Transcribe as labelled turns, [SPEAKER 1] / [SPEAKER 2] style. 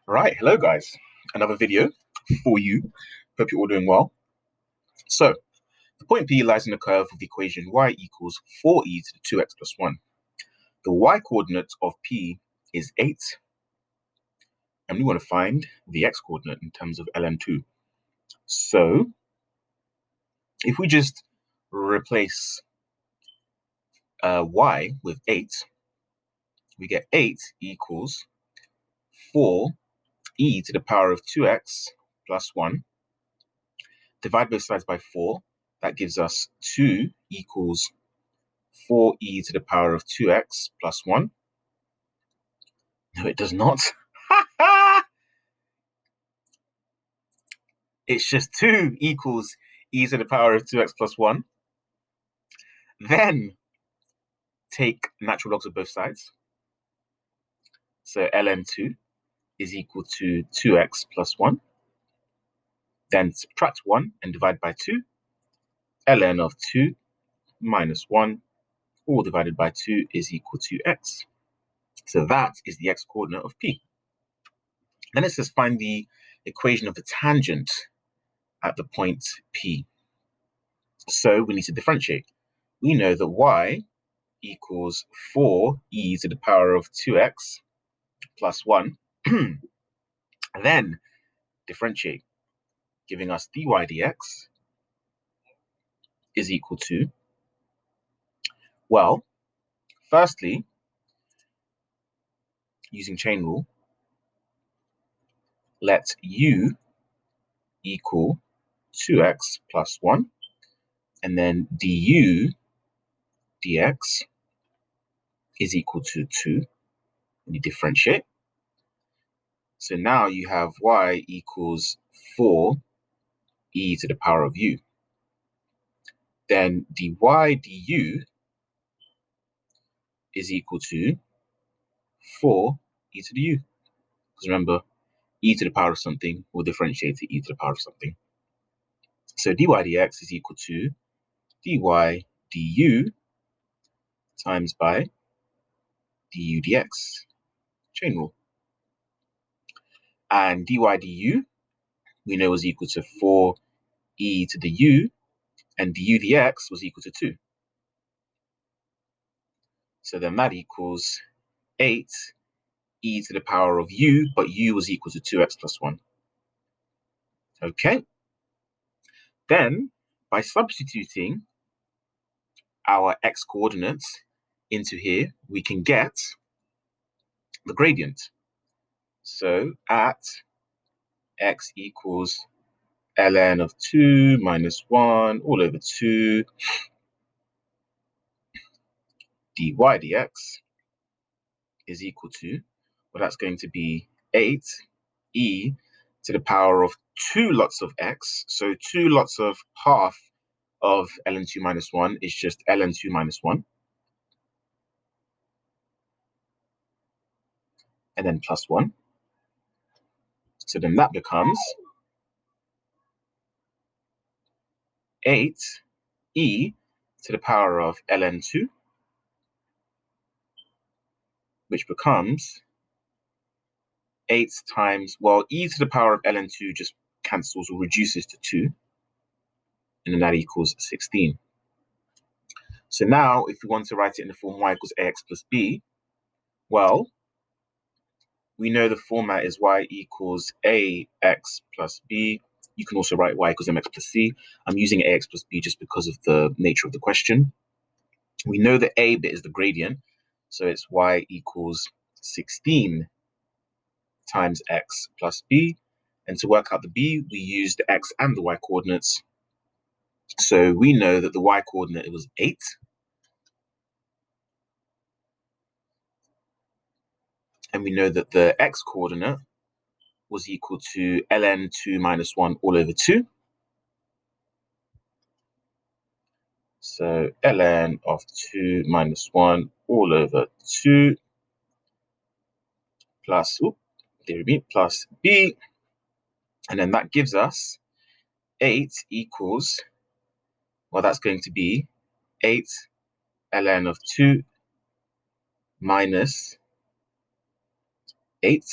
[SPEAKER 1] Right, hello guys. Another video for you. Hope you're all doing well. So, the point P lies in the curve of the equation y equals 4e to the 2x plus 1. The y coordinate of P is 8, and we want to find the x coordinate in terms of ln2. So, if we just replace y with 8, we get 8 equals 4e to the power of 2x plus 1. Divide both sides by 4. That gives us 2 equals 4e to the power of 2x plus 1. No, it does not. It's just 2 equals e to the power of 2x plus 1. Then take natural logs of both sides. So ln2 is equal to 2x plus 1. Then subtract 1 and divide by 2. ln of 2 minus 1, all divided by 2 is equal to x. So that is the x coordinate of P. Then it says find the equation of the tangent at the point P. So we need to differentiate. We know that y equals 4e to the power of 2x plus 1. Then differentiate, giving us dy dx is equal to, well, firstly, using chain rule, let u equal 2x plus 1, and then du dx is equal to 2, and you differentiate. So now you have y equals 4e to the power of u. Then dy du is equal to 4e to the u. Because remember, e to the power of something will differentiate to e to the power of something. So dy dx is equal to dy du times by du dx, chain rule. And dy du, we know was equal to 4e to the u, and du dx was equal to 2. So then that equals 8e to the power of u, but u was equal to 2x plus 1. Okay. Then, by substituting our x coordinates into here, we can get the gradient. So at x equals ln of 2 minus 1 all over 2 dy dx is equal to, well, that's going to be 8e to the power of 2 lots of x. So 2 lots of half of ln2 minus 1 is just ln2 minus 1. And then plus 1. So then that becomes 8e to the power of ln2, which becomes 8 times, well, e to the power of ln2 just cancels or reduces to 2, and then that equals 16. So now, if we want to write it in the form y equals ax plus b, well, we know the format is y equals ax plus b. You can also write y equals mx plus c. I'm using ax plus b just because of the nature of the question. We know the a bit is the gradient, so it's y equals 16 times x plus b. And to work out the b, we use the x and the y coordinates. So we know that the y coordinate was 8. And we know that the x coordinate was equal to ln2 minus 1 all over 2. So ln of 2 minus 1 all over 2 plus, plus b. And then that gives us 8 equals, well, that's going to be 8 ln of 2 minus 8.